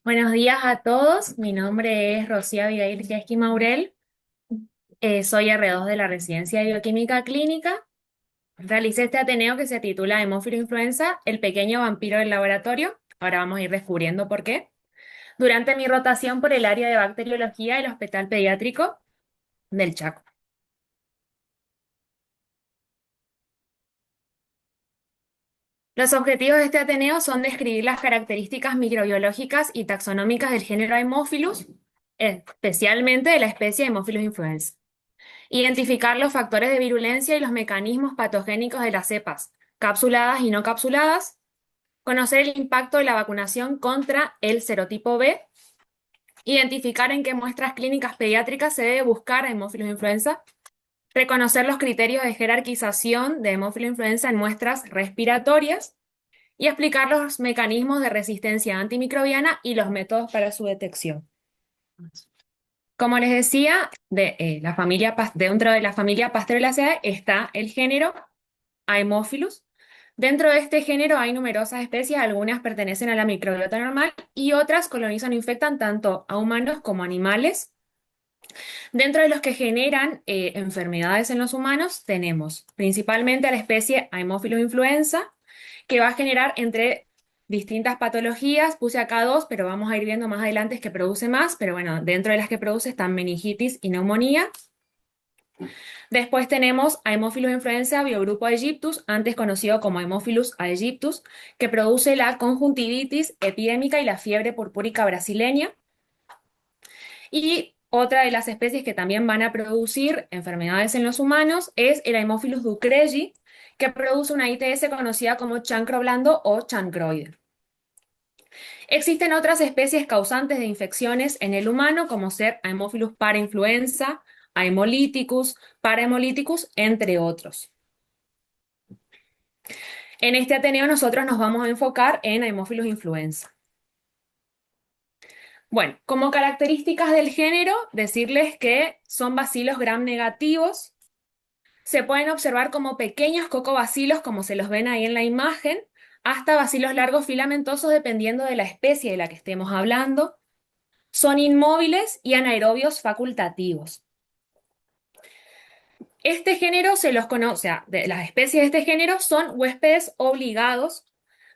Buenos días a todos, mi nombre es Rocío Abigail Yesqui Maurel. Soy R2 de la Residencia de Bioquímica Clínica. Realicé este Ateneo que se titula Hemófilo Influenza, el pequeño vampiro del laboratorio. Ahora vamos a ir descubriendo por qué. Durante mi rotación por el área de bacteriología del Hospital Pediátrico del Chaco. Los objetivos de este Ateneo son describir las características microbiológicas y taxonómicas del género Haemophilus, especialmente de la especie Haemophilus influenza. Identificar los factores de virulencia y los mecanismos patogénicos de las cepas, capsuladas y no capsuladas. Conocer el impacto de la vacunación contra el serotipo B. Identificar en qué muestras clínicas pediátricas se debe buscar hemófilos influenza. Reconocer los criterios de jerarquización de hemófilo influenza en muestras respiratorias. Y explicar los mecanismos de resistencia antimicrobiana y los métodos para su detección. Como les decía, dentro de la familia Pasteurelaceae está el género Haemophilus. Dentro de este género hay numerosas especies, algunas pertenecen a la microbiota normal y otras colonizan o infectan tanto a humanos como a animales. Dentro de los que generan enfermedades en los humanos tenemos principalmente a la especie Haemophilus influenza, que va a generar entre distintas patologías. Puse acá dos, pero vamos a ir viendo más adelante que produce más, pero bueno, dentro de las que produce están meningitis y neumonía. Después tenemos a Haemophilus influenza biogrupo Aegyptus, antes conocido como Haemophilus aegyptus, que produce la conjuntivitis epidémica y la fiebre purpúrica brasileña. Y otra de las especies que también van a producir enfermedades en los humanos es el Haemophilus ducreyi, que produce una ITS conocida como chancro blando o chancroide. Existen otras especies causantes de infecciones en el humano, como ser Haemophilus parainfluenza, Haemolyticus, Parahemolyticus, entre otros. En este Ateneo nosotros nos vamos a enfocar en Haemophilus influenza. Bueno, como características del género, decirles que son bacilos gram negativos. Se pueden observar como pequeños cocobacilos, como se los ven ahí en la imagen, hasta bacilos largos filamentosos, dependiendo de la especie de la que estemos hablando. Son inmóviles y anaerobios facultativos. Este género se los conoce, o sea, las especies de este género son huéspedes obligados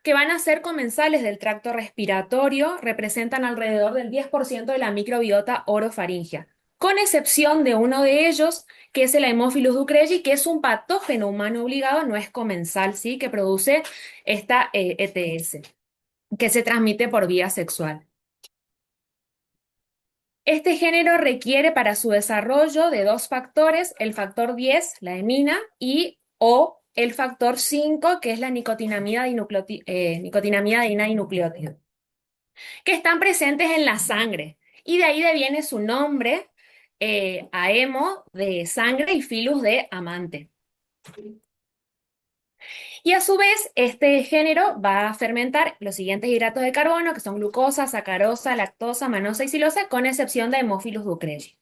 que van a ser comensales del tracto respiratorio, representan alrededor del 10% de la microbiota orofaringea, con excepción de uno de ellos, que es el Haemophilus ducreyi, que es un patógeno humano obligado, no es comensal, ¿sí? Que produce esta ETS, que se transmite por vía sexual. Este género requiere para su desarrollo de dos factores, el factor 10, la hemina, y o el factor 5, que es la nicotinamida dinucleótido, que están presentes en la sangre. Y de ahí deviene su nombre, aemo de sangre y filus de amante. Y a su vez, este género va a fermentar los siguientes hidratos de carbono, que son glucosa, sacarosa, lactosa, manosa y silosa, con excepción de Haemophilus ducreyi.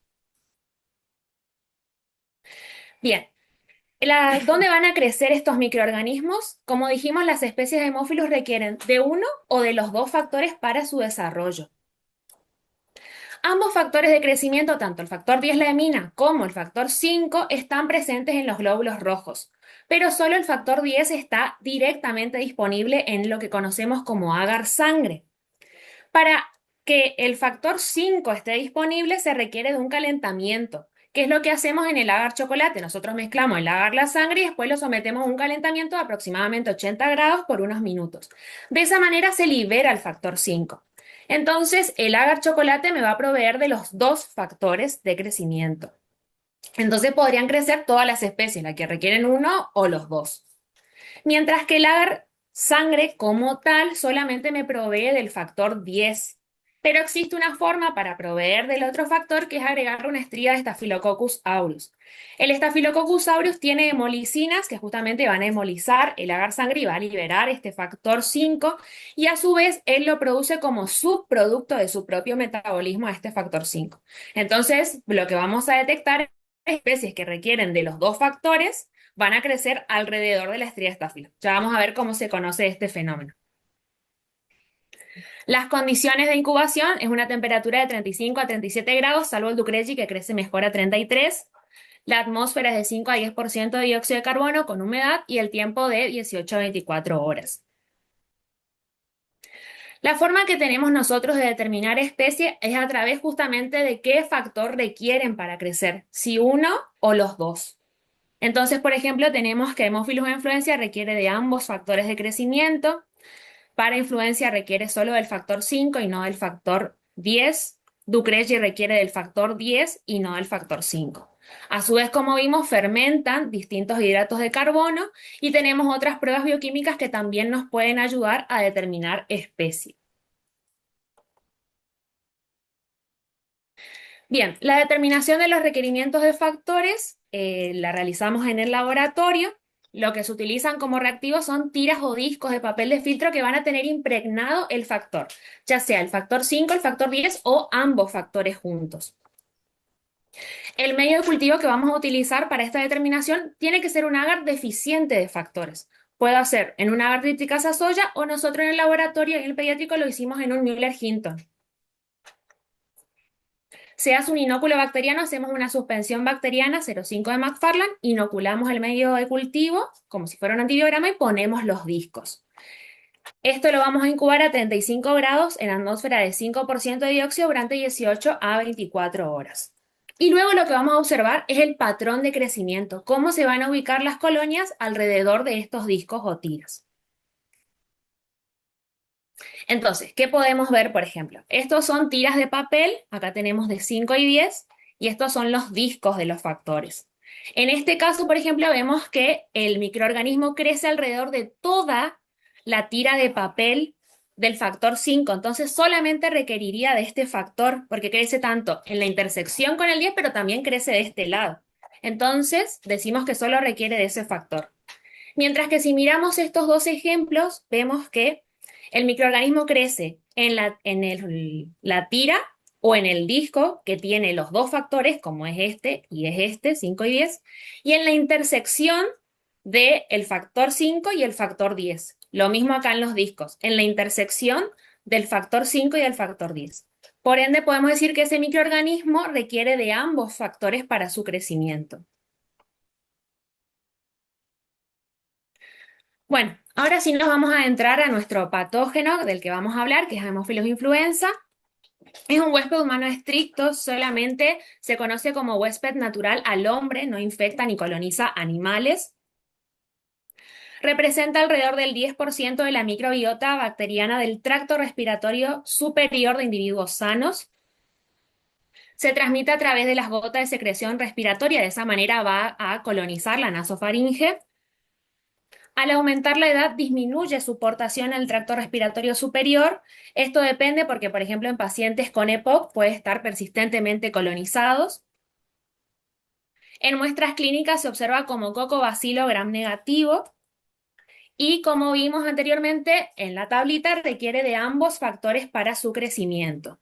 Bien, ¿dónde van a crecer estos microorganismos? Como dijimos, las especies de hemófilos requieren de uno o de los dos factores para su desarrollo. Ambos factores de crecimiento, tanto el factor 10 la hemina como el factor 5, están presentes en los glóbulos rojos, pero solo el factor 10 está directamente disponible en lo que conocemos como agar sangre. Para que el factor 5 esté disponible se requiere de un calentamiento, que es lo que hacemos en el agar chocolate. Nosotros mezclamos el agar la sangre y después lo sometemos a un calentamiento de aproximadamente 80 grados por unos minutos. De esa manera se libera el factor 5. Entonces, el agar chocolate me va a proveer de los dos factores de crecimiento. Entonces podrían crecer todas las especies, las que requieren uno o los dos. Mientras que el agar sangre como tal solamente me provee del factor 10. Pero existe una forma para proveer del otro factor, que es agregar una estría de Staphylococcus aureus. El Staphylococcus aureus tiene hemolicinas que justamente van a hemolizar el agar sangre y va a liberar este factor 5, y a su vez él lo produce como subproducto de su propio metabolismo a este factor 5. Entonces, lo que vamos a detectar es especies que requieren de los dos factores van a crecer alrededor de la estría estáfilo. Ya vamos a ver cómo se conoce este fenómeno. Las condiciones de incubación es una temperatura de 35 a 37 grados, salvo el Ducreci que crece mejor a 33. La atmósfera es de 5 a 10% de dióxido de carbono con humedad y el tiempo de 18 a 24 horas. La forma que tenemos nosotros de determinar especie es a través justamente de qué factor requieren para crecer, si uno o los dos. Entonces, por ejemplo, tenemos que Haemophilus influenza requiere de ambos factores de crecimiento. Para influencia requiere solo del factor 5 y no del factor 10. Ducreci requiere del factor 10 y no del factor 5. A su vez, como vimos, fermentan distintos hidratos de carbono y tenemos otras pruebas bioquímicas que también nos pueden ayudar a determinar especie. Bien, la determinación de los requerimientos de factores la realizamos en el laboratorio. Lo que se utilizan como reactivos son tiras o discos de papel de filtro que van a tener impregnado el factor, ya sea el factor 5, el factor 10 o ambos factores juntos. El medio de cultivo que vamos a utilizar para esta determinación tiene que ser un agar deficiente de factores. Puede ser en un agar triticasa soya o nosotros en el laboratorio, en el pediátrico, lo hicimos en un Müller-Hinton. Se hace un inóculo bacteriano, hacemos una suspensión bacteriana 0,5 de McFarland, inoculamos el medio de cultivo como si fuera un antibiograma y ponemos los discos. Esto lo vamos a incubar a 35 grados en atmósfera de 5% de dióxido durante 18 a 24 horas. Y luego lo que vamos a observar es el patrón de crecimiento, cómo se van a ubicar las colonias alrededor de estos discos o tiras. Entonces, ¿qué podemos ver, por ejemplo? Estos son tiras de papel, acá tenemos de 5 y 10, y estos son los discos de los factores. En este caso, por ejemplo, vemos que el microorganismo crece alrededor de toda la tira de papel del factor 5, entonces solamente requeriría de este factor, porque crece tanto en la intersección con el 10, pero también crece de este lado. Entonces, decimos que solo requiere de ese factor. Mientras que si miramos estos dos ejemplos, vemos que el microorganismo crece la tira o en el disco que tiene los dos factores, como es este y es este, 5 y 10, y en la intersección del factor 5 y el factor 10. Lo mismo acá en los discos, en la intersección del factor 5 y del factor 10. Por ende, podemos decir que ese microorganismo requiere de ambos factores para su crecimiento. Bueno, ahora sí nos vamos a entrar a nuestro patógeno del que vamos a hablar, que es Haemophilus influenza. Es un huésped humano estricto, solamente se conoce como huésped natural al hombre, no infecta ni coloniza animales. Representa alrededor del 10% de la microbiota bacteriana del tracto respiratorio superior de individuos sanos. Se transmite a través de las gotas de secreción respiratoria, de esa manera va a colonizar la nasofaringe. Al aumentar la edad disminuye su portación al tracto respiratorio superior. Esto depende porque, por ejemplo, en pacientes con EPOC puede estar persistentemente colonizados. En muestras clínicas se observa como cocobacilo gram negativo y como vimos anteriormente en la tablita requiere de ambos factores para su crecimiento.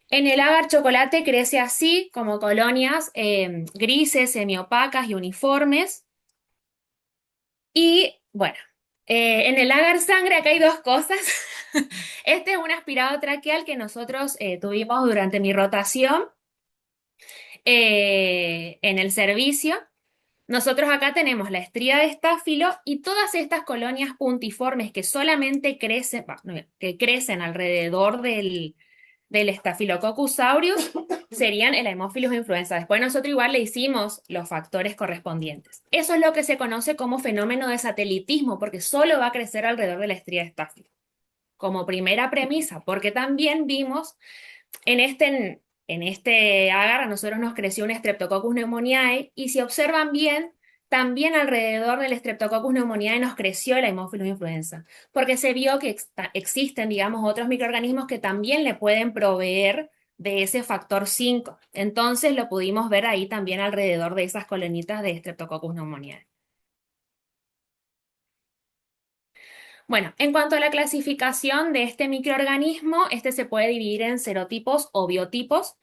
En el agar chocolate crece así como colonias grises, semiopacas y uniformes. Y bueno, en el agar sangre acá hay dos cosas. Este es un aspirado traqueal que nosotros tuvimos durante mi rotación en el servicio. Nosotros acá tenemos la estría de estáfilo y todas estas colonias puntiformes que solamente crecen, que crecen alrededor del Staphylococcus aureus serían el Haemophilus influenza. Después nosotros igual le hicimos los factores correspondientes. Eso es lo que se conoce como fenómeno de satelitismo, porque solo va a crecer alrededor de la estría de estáfilo. Como primera premisa, porque también vimos en este agar a nosotros nos creció un Streptococcus pneumoniae y si observan bien, también alrededor del Streptococcus pneumoniae nos creció el Haemophilus influenza, porque se vio que existen, digamos, otros microorganismos que también le pueden proveer de ese factor 5. Entonces lo pudimos ver ahí también alrededor de esas colonitas de Streptococcus pneumoniae. Bueno, en cuanto a la clasificación de este microorganismo, este se puede dividir en serotipos o biotipos.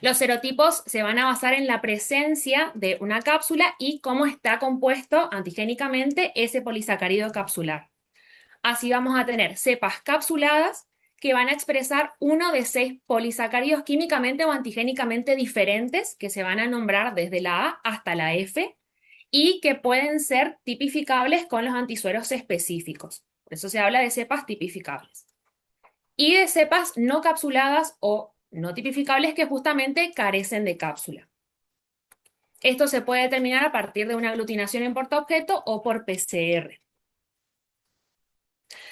Los serotipos se van a basar en la presencia de una cápsula y cómo está compuesto antigénicamente ese polisacárido capsular. Así vamos a tener cepas capsuladas que van a expresar uno de 6 polisacáridos químicamente o antigénicamente diferentes que se van a nombrar desde la A hasta la F y que pueden ser tipificables con los antisueros específicos. Por eso se habla de cepas tipificables. Y de cepas no capsuladas o no tipificables que justamente carecen de cápsula. Esto se puede determinar a partir de una aglutinación en portaobjeto o por PCR.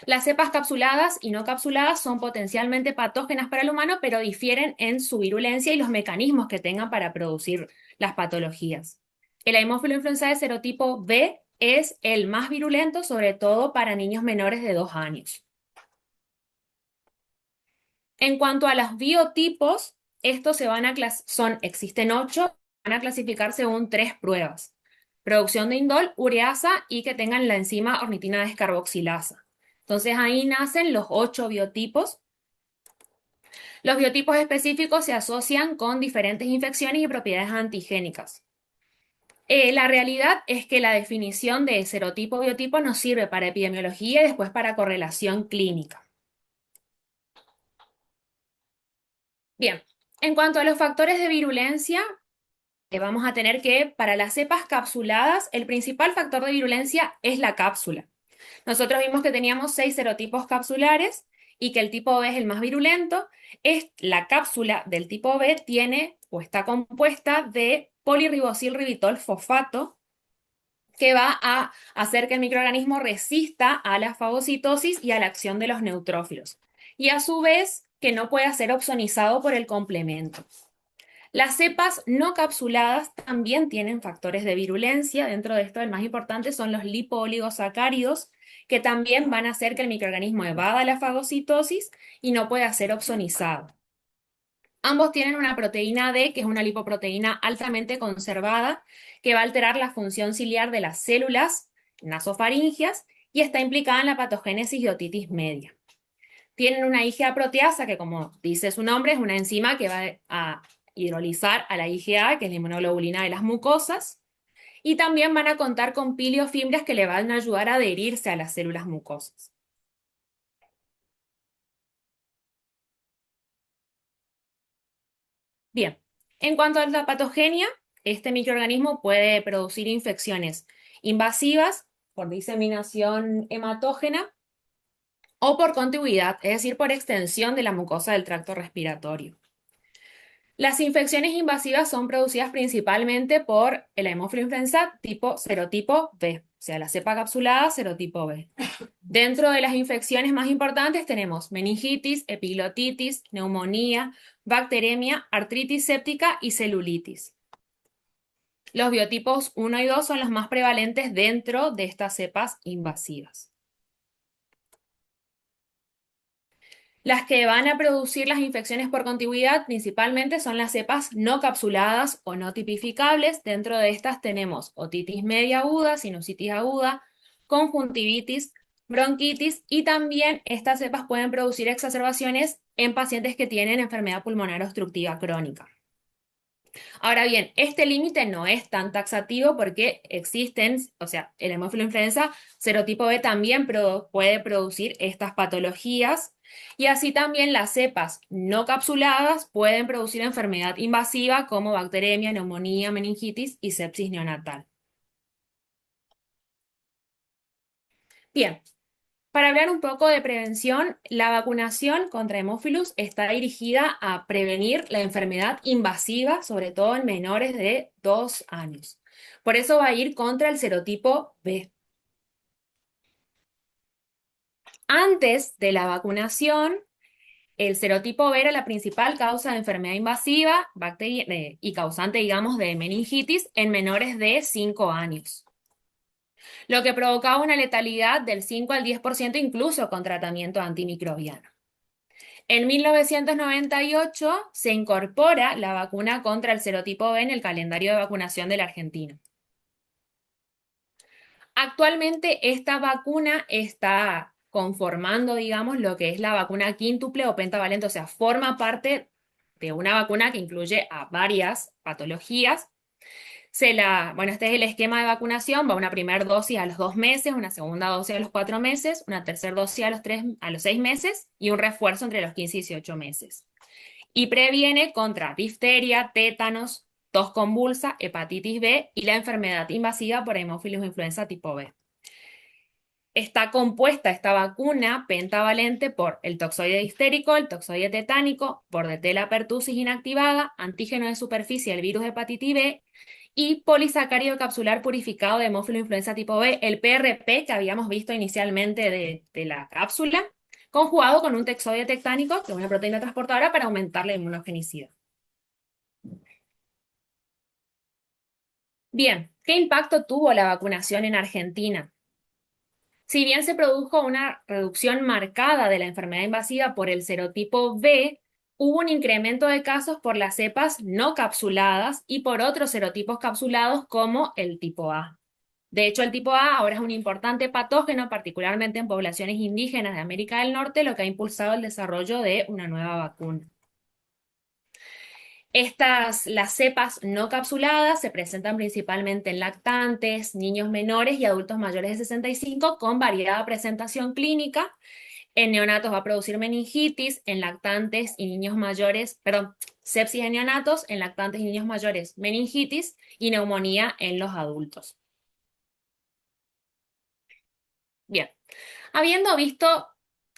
Las cepas capsuladas y no capsuladas son potencialmente patógenas para el humano, pero difieren en su virulencia y los mecanismos que tengan para producir las patologías. El Haemophilus influenzae serotipo B es el más virulento, sobre todo para niños menores de 2 años. En cuanto a los biotipos, estos existen 8, van a clasificar según 3 pruebas. Producción de indol, ureasa y que tengan la enzima ornitina descarboxilasa. Entonces ahí nacen los 8 biotipos. Los biotipos específicos se asocian con diferentes infecciones y propiedades antigénicas. La realidad es que la definición de serotipo-biotipo nos sirve para epidemiología y después para correlación clínica. Bien, en cuanto a los factores de virulencia, vamos a tener que para las cepas capsuladas, el principal factor de virulencia es la cápsula. Nosotros vimos que teníamos 6 serotipos capsulares y que el tipo B es el más virulento. La cápsula del tipo B tiene o está compuesta de poliribosilribitol fosfato, que va a hacer que el microorganismo resista a la fagocitosis y a la acción de los neutrófilos. Y a su vez, que no pueda ser opsonizado por el complemento. Las cepas no capsuladas también tienen factores de virulencia. Dentro de esto, el más importante son los lipooligosacáridos, que también van a hacer que el microorganismo evada la fagocitosis y no pueda ser opsonizado. Ambos tienen una proteína D, que es una lipoproteína altamente conservada, que va a alterar la función ciliar de las células nasofaringias y está implicada en la patogénesis de otitis media. Tienen una IgA proteasa, que como dice su nombre, es una enzima que va a hidrolizar a la IgA, que es la inmunoglobulina de las mucosas, y también van a contar con piliofimbrias que le van a ayudar a adherirse a las células mucosas. Bien, en cuanto a la patogenia, este microorganismo puede producir infecciones invasivas por diseminación hematógena o por contigüidad, es decir, por extensión de la mucosa del tracto respiratorio. Las infecciones invasivas son producidas principalmente por el Haemophilus influenza tipo serotipo B, o sea, la cepa capsulada serotipo B. Dentro de las infecciones más importantes tenemos meningitis, epiglotitis, neumonía, bacteremia, artritis séptica y celulitis. Los biotipos 1 y 2 son los más prevalentes dentro de estas cepas invasivas. Las que van a producir las infecciones por contigüidad principalmente son las cepas no capsuladas o no tipificables. Dentro de estas tenemos otitis media aguda, sinusitis aguda, conjuntivitis, bronquitis y también estas cepas pueden producir exacerbaciones en pacientes que tienen enfermedad pulmonar obstructiva crónica. Ahora bien, este límite no es tan taxativo porque existen, o sea, el hemófilo influenza serotipo B también puede producir estas patologías y así también las cepas no capsuladas pueden producir enfermedad invasiva como bacteremia, neumonía, meningitis y sepsis neonatal. Bien, para hablar un poco de prevención, la vacunación contra hemófilus está dirigida a prevenir la enfermedad invasiva, sobre todo en menores de 2 años. Por eso va a ir contra el serotipo B. Antes de la vacunación, el serotipo B era la principal causa de enfermedad invasiva y causante, digamos, de meningitis en menores de 5 años, lo que provocaba una letalidad del 5 al 10% incluso con tratamiento antimicrobiano. En 1998 se incorpora la vacuna contra el serotipo B en el calendario de vacunación de la Argentina. Actualmente esta vacuna está conformando, digamos, lo que es la vacuna quíntuple o pentavalente, o sea, forma parte de una vacuna que incluye a varias patologías. Bueno, este es el esquema de vacunación, va una primera dosis a los 2 meses, una segunda dosis a los 4 meses, una tercera dosis a los 6 meses y un refuerzo entre los 15 y 18 meses. Y previene contra difteria, tétanos, tos convulsa, hepatitis B y la enfermedad invasiva por Haemophilus influenza tipo B. Está compuesta esta vacuna pentavalente por el toxoide difterico, el toxoide tetánico, Bordetella pertussis inactivada, antígeno de superficie del virus hepatitis B y polisacárido capsular purificado de Haemophilus influenza tipo B, el PRP que habíamos visto inicialmente de la cápsula, conjugado con un toxoide tetánico, que es una proteína transportadora, para aumentar la inmunogenicidad. Bien, ¿qué impacto tuvo la vacunación en Argentina? Si bien se produjo una reducción marcada de la enfermedad invasiva por el serotipo B, hubo un incremento de casos por las cepas no capsuladas y por otros serotipos capsulados como el tipo A. De hecho, el tipo A ahora es un importante patógeno, particularmente en poblaciones indígenas de América del Norte, lo que ha impulsado el desarrollo de una nueva vacuna. Las cepas no capsuladas se presentan principalmente en lactantes, niños menores y adultos mayores de 65 con variada presentación clínica. En neonatos va a producir meningitis, en lactantes y niños mayores, perdón, sepsis en neonatos, en lactantes y niños mayores, meningitis y neumonía en los adultos. Bien, habiendo visto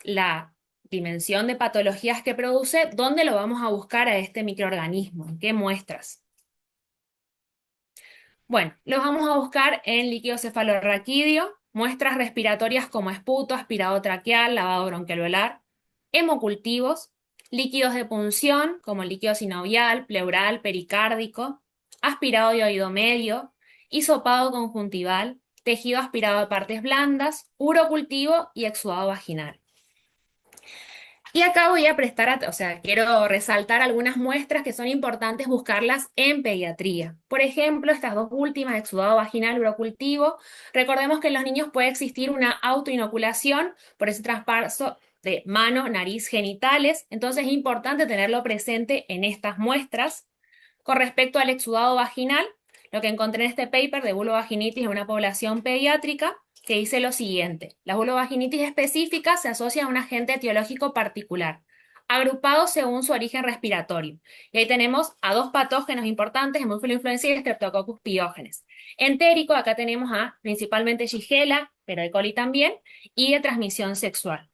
la dimensión de patologías que produce, ¿dónde lo vamos a buscar a este microorganismo? ¿En qué muestras? Bueno, los vamos a buscar en líquido cefalorraquídeo, muestras respiratorias como esputo, aspirado traqueal, lavado bronquialveolar, hemocultivos, líquidos de punción como líquido sinovial, pleural, pericárdico, aspirado de oído medio, hisopado conjuntival, tejido aspirado de partes blandas, urocultivo y exudado vaginal. Y acá voy a quiero resaltar algunas muestras que son importantes buscarlas en pediatría. Por ejemplo, estas dos últimas, exudado vaginal, urocultivo. Recordemos que en los niños puede existir una autoinoculación por ese traspaso de mano, nariz, genitales. Entonces es importante tenerlo presente en estas muestras. Con respecto al exudado vaginal, lo que encontré en este paper de vulvovaginitis en una población pediátrica, que dice lo siguiente: la vulvovaginitis específica se asocia a un agente etiológico particular, agrupado según su origen respiratorio. Y ahí tenemos a dos patógenos importantes, Haemophilus influenzae y Streptococcus pyogenes. Entérico, acá tenemos a principalmente Shigella, pero E. coli también, y de transmisión sexual.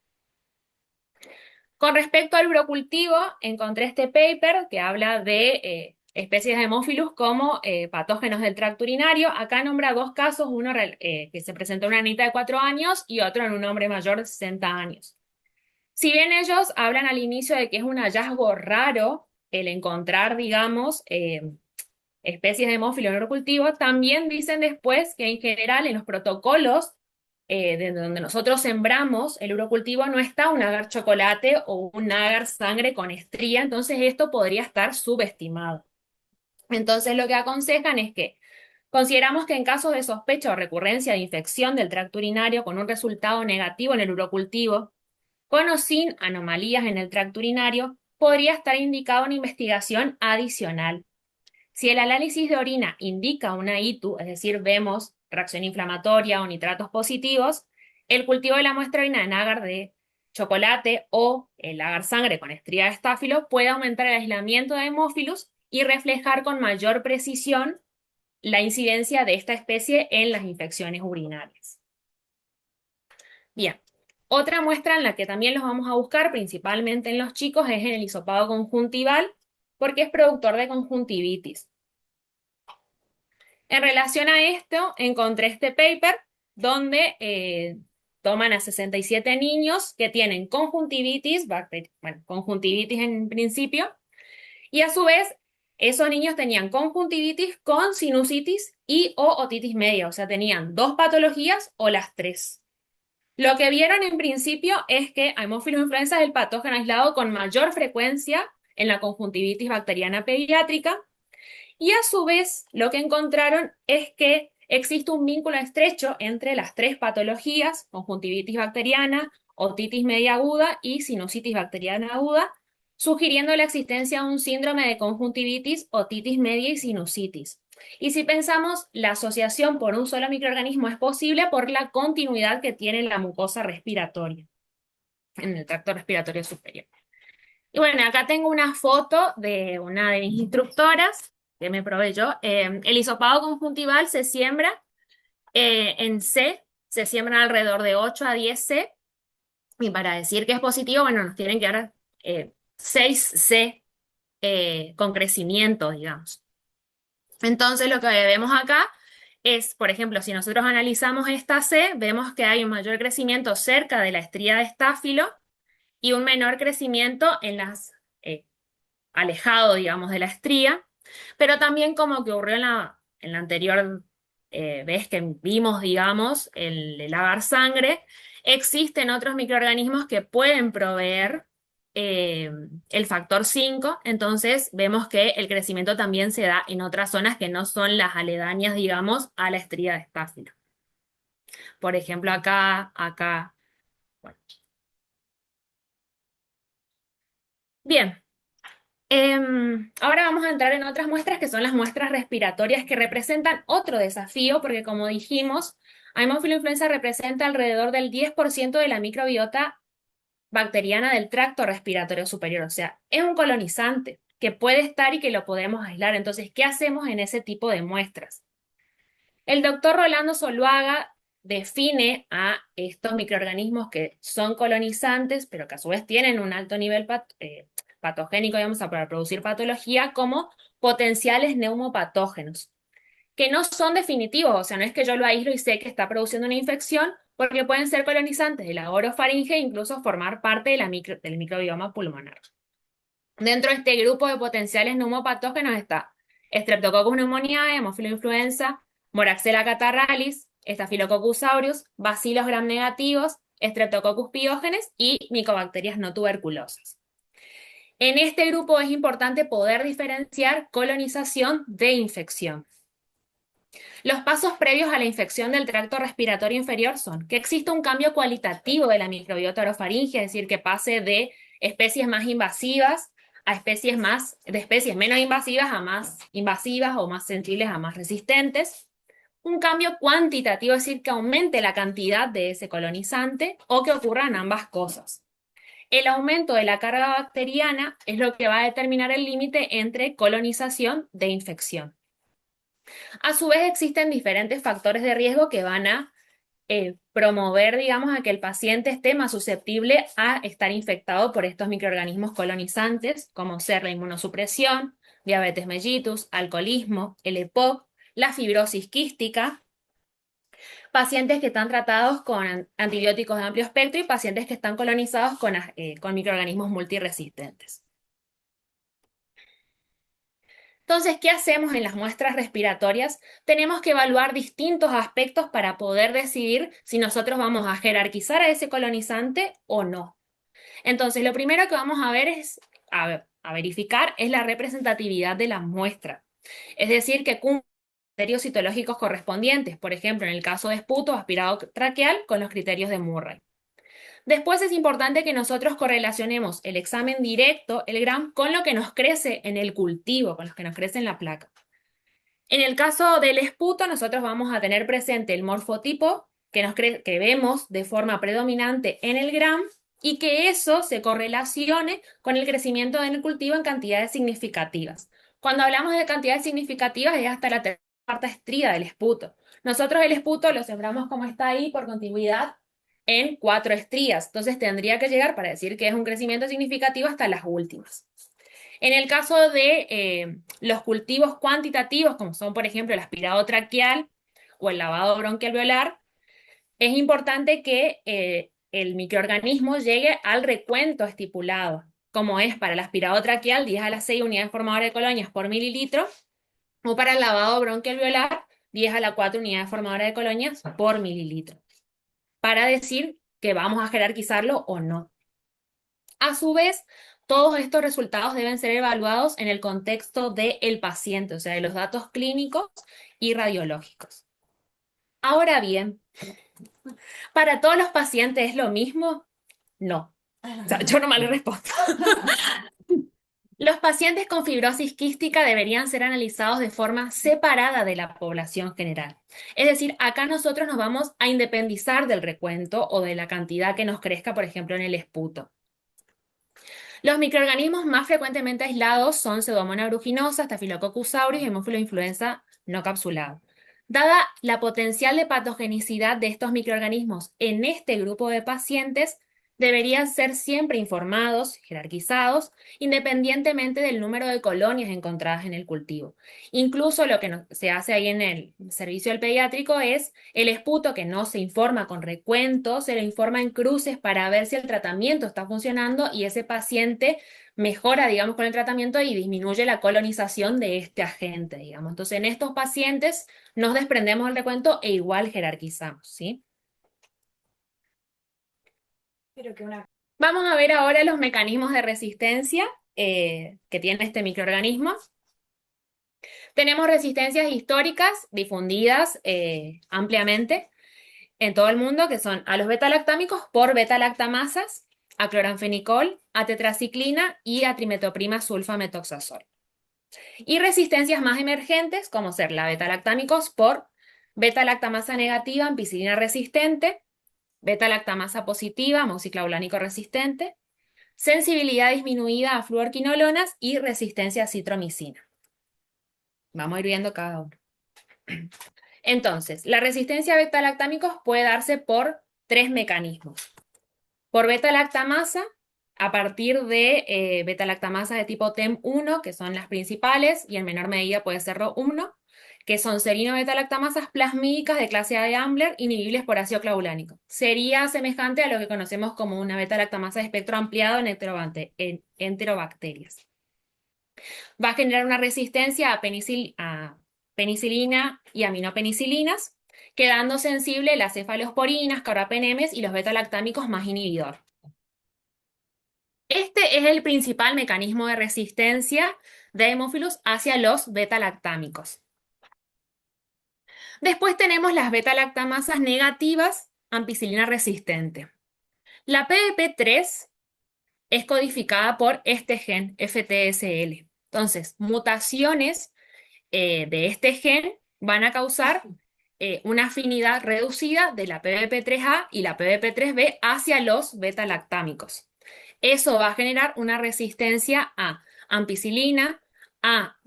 Con respecto al urocultivo, encontré este paper que habla de especies de Haemophilus como patógenos del tracto urinario. Acá nombra dos casos, uno que se presentó en una niñita de 4 años y otro en un hombre mayor de 60 años. Si bien ellos hablan al inicio de que es un hallazgo raro el encontrar, digamos, especies de Haemophilus en urocultivo, también dicen después que en general en los protocolos de donde nosotros sembramos el urocultivo no está un agar chocolate o un agar sangre con estría, entonces esto podría estar subestimado. Entonces lo que aconsejan es que consideramos que en casos de sospecha o recurrencia de infección del tracto urinario con un resultado negativo en el urocultivo, con o sin anomalías en el tracto urinario, podría estar indicada una investigación adicional. Si el análisis de orina indica una ITU, es decir, vemos reacción inflamatoria o nitratos positivos, el cultivo de la muestra de orina en agar de chocolate o el agar sangre con estría de estáfilo puede aumentar el aislamiento de Haemophilus y reflejar con mayor precisión la incidencia de esta especie en las infecciones urinarias. Bien, otra muestra en la que también los vamos a buscar, principalmente en los chicos, es en el hisopado conjuntival, porque es productor de conjuntivitis. En relación a esto, encontré este paper donde toman a 67 niños que tienen conjuntivitis, conjuntivitis en principio, y a su vez esos niños tenían conjuntivitis con sinusitis y o otitis media, o sea, tenían dos patologías o las tres. Lo que vieron en principio es que Haemophilus influenza es el patógeno aislado con mayor frecuencia en la conjuntivitis bacteriana pediátrica. Y a su vez, lo que encontraron es que existe un vínculo estrecho entre las tres patologías, conjuntivitis bacteriana, otitis media aguda y sinusitis bacteriana aguda, sugiriendo la existencia de un síndrome de conjuntivitis, otitis media y sinusitis. Y si pensamos, la asociación por un solo microorganismo es posible por la continuidad que tiene la mucosa respiratoria, en el tracto respiratorio superior. Y bueno, acá tengo una foto de una de mis instructoras que me proveyó. El hisopado conjuntival se siembra en C, se siembran alrededor de 8 a 10 C, y para decir que es positivo, bueno, nos tienen que dar 6 C con crecimiento, digamos. Entonces, lo que vemos acá es, por ejemplo, si nosotros analizamos esta C, vemos que hay un mayor crecimiento cerca de la estría de estáfilo y un menor crecimiento en las alejado, digamos, de la estría, pero también como que ocurrió en la anterior vez que vimos, digamos, el lavar sangre, existen otros microorganismos que pueden proveer eh, el factor 5, entonces vemos que el crecimiento también se da en otras zonas que no son las aledañas, digamos, a la estría de estáfilo. Por ejemplo, acá. Bueno. Bien. Ahora vamos a entrar en otras muestras que son las muestras respiratorias que representan otro desafío porque como dijimos, Haemophilus influenza representa alrededor del 10% de la microbiota bacteriana del tracto respiratorio superior, o sea, es un colonizante que puede estar y que lo podemos aislar. Entonces, ¿qué hacemos en ese tipo de muestras? El doctor Rolando Zuluaga define a estos microorganismos que son colonizantes, pero que a su vez tienen un alto nivel patogénico, digamos, para producir patología, como potenciales neumopatógenos, que no son definitivos, o sea, no es que yo lo aíslo y sé que está produciendo una infección, porque pueden ser colonizantes de la orofaringe e incluso formar parte de del microbioma pulmonar. Dentro de este grupo de potenciales neumopatógenos está Streptococcus pneumoniae, Haemophilus influenza, Moraxella catarrhalis, Staphylococcus aureus, bacilos gram negativos, Streptococcus piógenes y micobacterias no tuberculosas. En este grupo es importante poder diferenciar colonización de infección. Los pasos previos a la infección del tracto respiratorio inferior son que exista un cambio cualitativo de la microbiota orofaringe, es decir, que pase de especies más invasivas a de especies menos invasivas a más invasivas o más sensibles a más resistentes. Un cambio cuantitativo, es decir, que aumente la cantidad de ese colonizante o que ocurran ambas cosas. El aumento de la carga bacteriana es lo que va a determinar el límite entre colonización de infección. A su vez, existen diferentes factores de riesgo que van a promover, digamos, a que el paciente esté más susceptible a estar infectado por estos microorganismos colonizantes, como ser la inmunosupresión, diabetes mellitus, alcoholismo, el EPOC, la fibrosis quística, pacientes que están tratados con antibióticos de amplio espectro y pacientes que están colonizados con microorganismos multiresistentes. Entonces, ¿qué hacemos en las muestras respiratorias? Tenemos que evaluar distintos aspectos para poder decidir si nosotros vamos a jerarquizar a ese colonizante o no. Entonces, lo primero que vamos a ver a verificar es la representatividad de la muestra. Es decir, que cumpla los criterios citológicos correspondientes, por ejemplo, en el caso de esputo aspirado traqueal con los criterios de Murray. Después es importante que nosotros correlacionemos el examen directo, el GRAM, con lo que nos crece en el cultivo, con lo que nos crece en la placa. En el caso del esputo, nosotros vamos a tener presente el morfotipo que vemos de forma predominante en el GRAM y que eso se correlacione con el crecimiento en el cultivo en cantidades significativas. Cuando hablamos de cantidades significativas es hasta la cuarta estría del esputo. Nosotros el esputo lo sembramos como está ahí por continuidad en 4 estrías, entonces tendría que llegar para decir que es un crecimiento significativo hasta las últimas. En el caso de los cultivos cuantitativos, como son por ejemplo el aspirado traqueal o el lavado bronquialveolar, es importante que el microorganismo llegue al recuento estipulado, como es para el aspirado traqueal 10 a la 6 unidades formadoras de colonias por mililitro, o para el lavado bronquialveolar 10 a la 4 unidades formadoras de colonias por mililitro, para decir que vamos a jerarquizarlo o no. A su vez, todos estos resultados deben ser evaluados en el contexto del paciente, o sea, de los datos clínicos y radiológicos. Ahora bien, ¿para todos los pacientes es lo mismo? No. O sea, yo no me le respondo. Los pacientes con fibrosis quística deberían ser analizados de forma separada de la población general. Es decir, acá nosotros nos vamos a independizar del recuento o de la cantidad que nos crezca, por ejemplo, en el esputo. Los microorganismos más frecuentemente aislados son Pseudomonas aeruginosa, Staphylococcus aureus y Haemophilus influenza no capsulado. Dada la potencial de patogenicidad de estos microorganismos en este grupo de pacientes, deberían ser siempre informados, jerarquizados, independientemente del número de colonias encontradas en el cultivo. Incluso lo que se hace ahí en el servicio del pediátrico es el esputo que no se informa con recuento, se le informa en cruces para ver si el tratamiento está funcionando y ese paciente mejora, digamos, con el tratamiento y disminuye la colonización de este agente, digamos. Entonces, en estos pacientes nos desprendemos del recuento e igual jerarquizamos, ¿sí? Vamos a ver ahora los mecanismos de resistencia que tiene este microorganismo. Tenemos resistencias históricas difundidas ampliamente en todo el mundo, que son a los beta-lactámicos por beta-lactamasas, a cloranfenicol, a tetraciclina y a trimetoprima sulfametoxazol. Y resistencias más emergentes, como ser la beta-lactámicos por beta-lactamasa negativa, ampicilina resistente, beta-lactamasa positiva, amoxiclaulánico resistente, sensibilidad disminuida a fluorquinolonas y resistencia a citromicina. Vamos a ir viendo cada uno. Entonces, la resistencia a beta-lactámicos puede darse por tres mecanismos. Por beta-lactamasa, a partir de beta-lactamasas de tipo TEM1, que son las principales, y en menor medida puede ser RO1, que son serino-beta-lactamasas plasmídicas de clase A de Ambler, inhibibles por ácido clavulánico. Sería semejante a lo que conocemos como una beta-lactamasa de espectro ampliado en enterobacterias. Va a generar una resistencia a penicilina y aminopenicilinas, quedando sensible las cefalosporinas, carbapenemes y los beta-lactámicos más inhibidor. Este es el principal mecanismo de resistencia de Haemophilus hacia los beta-lactámicos. Después tenemos las beta-lactamasas negativas, ampicilina resistente. La PDP3 es codificada por este gen FTSL. Entonces, mutaciones de este gen van a causar una afinidad reducida de la PBP3A y la PBP3B hacia los beta-lactámicos. Eso va a generar una resistencia a ampicilina, a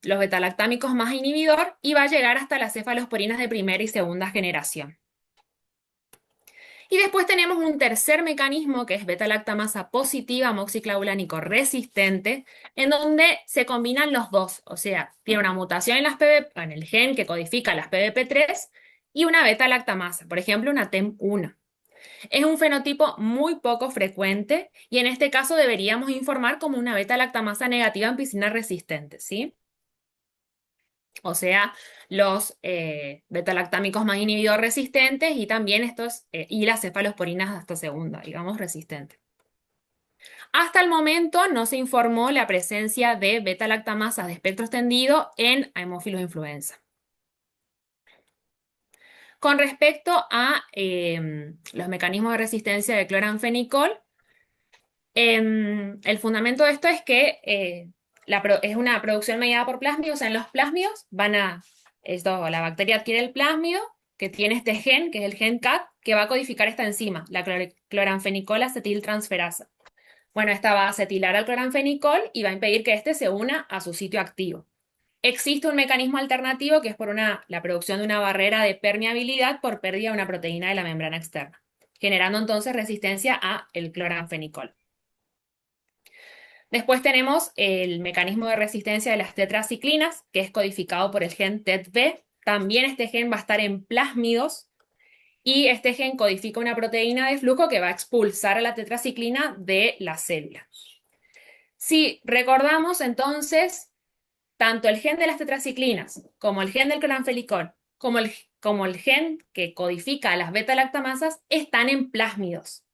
los beta-lactámicos más inhibidor y va a llegar hasta las cefalosporinas de primera y segunda generación. Y después tenemos un tercer mecanismo que es beta-lactamasa positiva, amoxiclaulánico resistente, en donde se combinan los dos, o sea, tiene una mutación en el gen que codifica las PBP3 y una beta-lactamasa, por ejemplo, una TEM1. Es un fenotipo muy poco frecuente y en este caso deberíamos informar como una beta-lactamasa negativa ampicilina resistente, ¿sí? O sea, los beta-lactámicos más inhibidor resistentes y también estos, y las cefalosporinas hasta segunda, digamos, resistentes. Hasta el momento no se informó la presencia de beta-lactamasas de espectro extendido en Haemophilus influenza. Con respecto a los mecanismos de resistencia de cloranfenicol, el fundamento de esto es que es una producción mediada por plásmidos. O sea, en los plásmidos la bacteria adquiere el plásmido que tiene este gen, que es el gen CAT, que va a codificar esta enzima, la cloranfenicol acetiltransferasa. Bueno, esta va a acetilar al cloranfenicol y va a impedir que éste se una a su sitio activo. Existe un mecanismo alternativo que es por la producción de una barrera de permeabilidad por pérdida de una proteína de la membrana externa, generando entonces resistencia a el cloranfenicol. Después tenemos el mecanismo de resistencia de las tetraciclinas, que es codificado por el gen TET-B. También este gen va a estar en plásmidos y este gen codifica una proteína de flujo que va a expulsar a la tetraciclina de la célula. Si recordamos entonces, tanto el gen de las tetraciclinas como el gen del cloranfenicol, como el gen que codifica las beta-lactamasas están en plásmidos.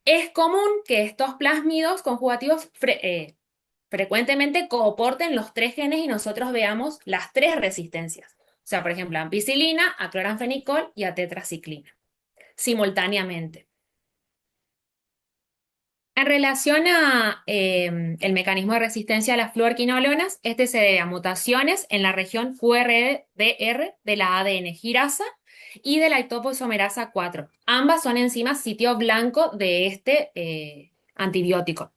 Es común que estos plásmidos conjugativos frecuentemente coporten los tres genes y nosotros veamos las tres resistencias. O sea, por ejemplo, a ampicilina, a cloranfenicol y a tetraciclina, simultáneamente. En relación a el mecanismo de resistencia a las fluorquinolonas, este se debe a mutaciones en la región QRDR de la ADN girasa y de la topoisomerasa 4. Ambas son enzimas sitio blanco de este antibiótico,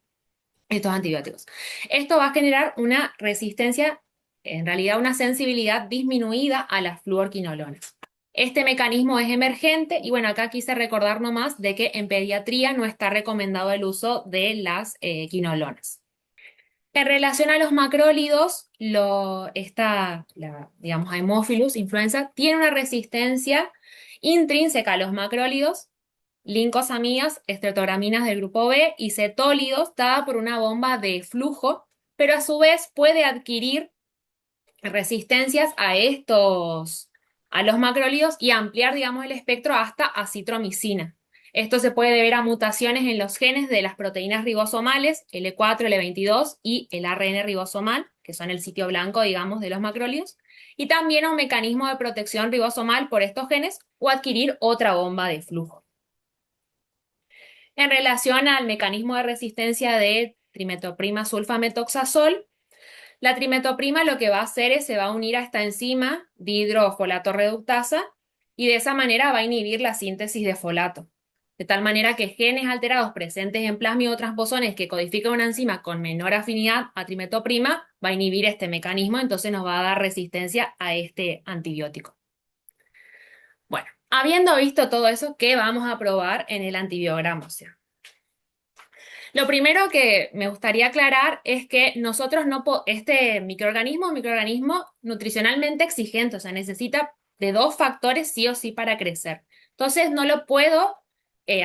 estos antibióticos. Esto va a generar una resistencia, en realidad una sensibilidad disminuida a las fluorquinolonas. Este mecanismo es emergente y bueno, acá quise recordar nomás de que en pediatría no está recomendado el uso de las quinolonas. En relación a los macrólidos, digamos, Haemophilus influenza tiene una resistencia intrínseca a los macrólidos, lincosamidas, estreptograminas del grupo B y cetólidos dada por una bomba de flujo, pero a su vez puede adquirir resistencias a los macrólidos y ampliar, digamos, el espectro hasta acitromicina. Esto se puede deber a mutaciones en los genes de las proteínas ribosomales, L4, L22 y el ARN ribosomal, que son el sitio blanco, digamos, de los macrólidos, y también a un mecanismo de protección ribosomal por estos genes o adquirir otra bomba de flujo. En relación al mecanismo de resistencia de trimetoprima sulfametoxazol, la trimetoprima lo que va a hacer es se va a unir a esta enzima dihidrofolato reductasa y de esa manera va a inhibir la síntesis de folato. De tal manera que genes alterados presentes en plasmidotransposones que codifican una enzima con menor afinidad a trimetoprima va a inhibir este mecanismo, entonces nos va a dar resistencia a este antibiótico. Bueno, habiendo visto todo eso, ¿qué vamos a probar en el antibiograma? O sea, lo primero que me gustaría aclarar es que nosotros este microorganismo es un microorganismo nutricionalmente exigente, o sea, necesita de 2 factores sí o sí para crecer. Entonces, no lo puedo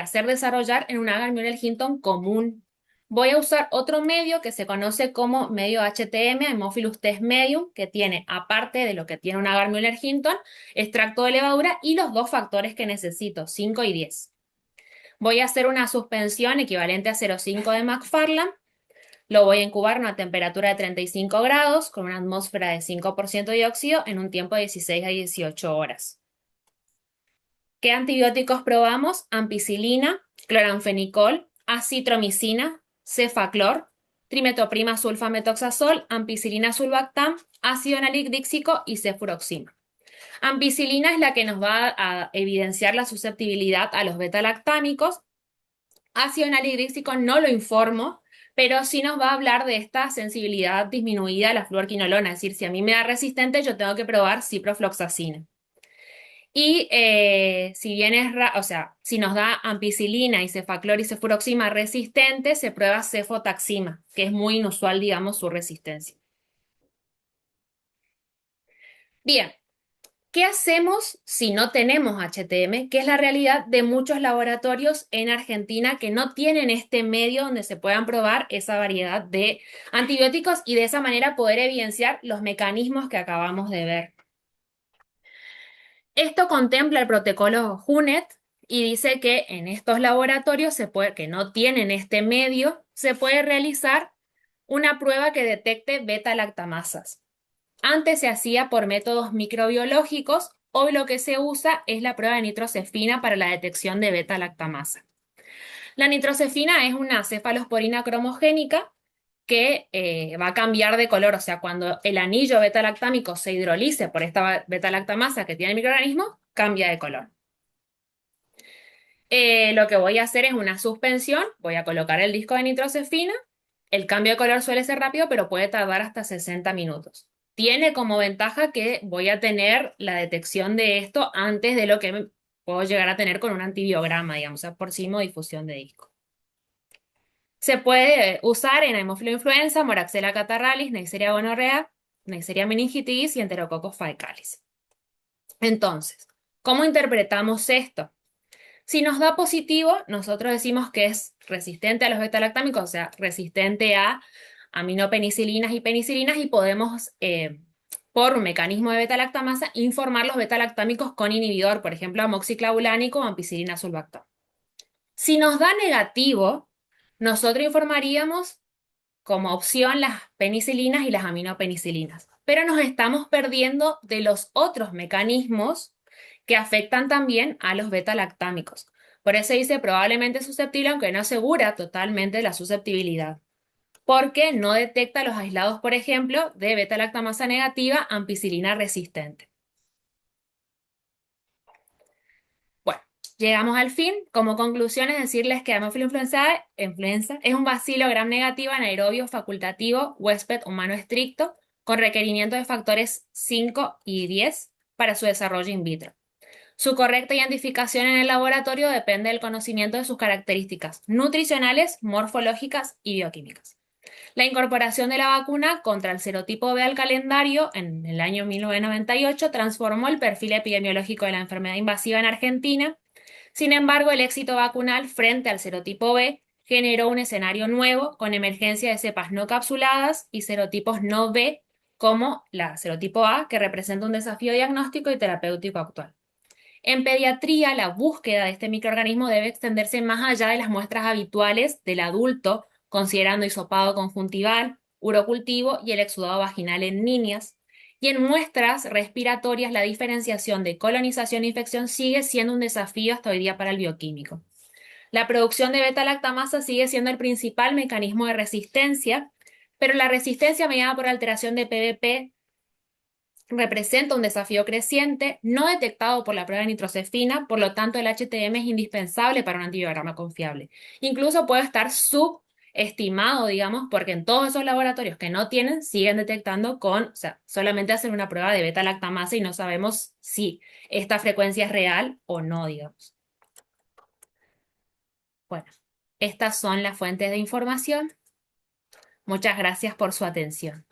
hacer desarrollar en un agar Müller Hinton común. Voy a usar otro medio que se conoce como medio HTM, Haemophilus test medium, que tiene, aparte de lo que tiene un agar Müller Hinton, extracto de levadura y los 2 factores que necesito, 5 y 10. Voy a hacer una suspensión equivalente a 0,5 de McFarland. Lo voy a incubar a una temperatura de 35 grados con una atmósfera de 5% de dióxido en un tiempo de 16 a 18 horas. ¿Qué antibióticos probamos? Ampicilina, cloranfenicol, acitromicina, cefaclor, trimetoprima sulfametoxazol, ampicilina sulbactam, ácido nalidíxico y cefuroxima. Ampicilina es la que nos va a evidenciar la susceptibilidad a los beta-lactámicos. Ácido nalidíxico no lo informo, pero sí nos va a hablar de esta sensibilidad disminuida a la fluorquinolona. Es decir, si a mí me da resistente, yo tengo que probar ciprofloxacina. Y si bien o sea, si nos da ampicilina y cefaclor y cefuroxima resistente, se prueba cefotaxima, que es muy inusual, digamos, su resistencia. Bien, ¿qué hacemos si no tenemos HTM? Que es la realidad de muchos laboratorios en Argentina que no tienen este medio donde se puedan probar esa variedad de antibióticos y de esa manera poder evidenciar los mecanismos que acabamos de ver. Esto contempla el protocolo HUNET y dice que en estos laboratorios que no tienen este medio, se puede realizar una prueba que detecte beta-lactamasas. Antes se hacía por métodos microbiológicos, hoy lo que se usa es la prueba de nitrocefina para la detección de beta-lactamasa. La nitrocefina es una cefalosporina cromogénica que va a cambiar de color, o sea, cuando el anillo beta-lactámico se hidrolice por esta beta-lactamasa que tiene el microorganismo, cambia de color. Lo que voy a hacer es una suspensión, voy a colocar el disco de nitrocefina, el cambio de color suele ser rápido, pero puede tardar hasta 60 minutos. Tiene como ventaja que voy a tener la detección de esto antes de lo que puedo llegar a tener con un antibiograma, digamos, o sea, por simodifusión de disco. Se puede usar en Haemophilus influenza, Moraxella catarrhalis, Neisseria gonorrea, Neisseria meningitis y Enterococcus faecalis. Entonces, ¿cómo interpretamos esto? Si nos da positivo, nosotros decimos que es resistente a los beta-lactámicos, o sea, resistente a aminopenicilinas y penicilinas, y podemos, por un mecanismo de beta-lactamasa, informar los beta-lactámicos con inhibidor, por ejemplo, amoxiclavulánico o ampicilina sulbactam. Si nos da negativo, nosotros informaríamos como opción las penicilinas y las aminopenicilinas, pero nos estamos perdiendo de los otros mecanismos que afectan también a los beta-lactámicos. Por eso dice probablemente susceptible, aunque no asegura totalmente la susceptibilidad, porque no detecta los aislados, por ejemplo, de beta-lactamasa negativa ampicilina resistente. Bueno, llegamos al fin. Como conclusión es decirles que Haemophilus influenza es un bacilo gram negativo anaerobio facultativo huésped humano estricto con requerimiento de factores 5 y 10 para su desarrollo in vitro. Su correcta identificación en el laboratorio depende del conocimiento de sus características nutricionales, morfológicas y bioquímicas. La incorporación de la vacuna contra el serotipo B al calendario en el año 1998 transformó el perfil epidemiológico de la enfermedad invasiva en Argentina. Sin embargo, el éxito vacunal frente al serotipo B generó un escenario nuevo con emergencia de cepas no capsuladas y serotipos no B como la serotipo A, que representa un desafío diagnóstico y terapéutico actual. En pediatría, la búsqueda de este microorganismo debe extenderse más allá de las muestras habituales del adulto, considerando hisopado conjuntival, urocultivo y el exudado vaginal en niñas. Y en muestras respiratorias, la diferenciación de colonización e infección sigue siendo un desafío hasta hoy día para el bioquímico. La producción de beta-lactamasa sigue siendo el principal mecanismo de resistencia, pero la resistencia mediada por alteración de PBP representa un desafío creciente, no detectado por la prueba de nitrocefina, por lo tanto el HTM es indispensable para un antibiograma confiable. Incluso puede estar subestimado, digamos, porque en todos esos laboratorios que no tienen, siguen detectando o sea, solamente hacen una prueba de beta-lactamasa y no sabemos si esta frecuencia es real o no, digamos. Bueno, estas son las fuentes de información. Muchas gracias por su atención.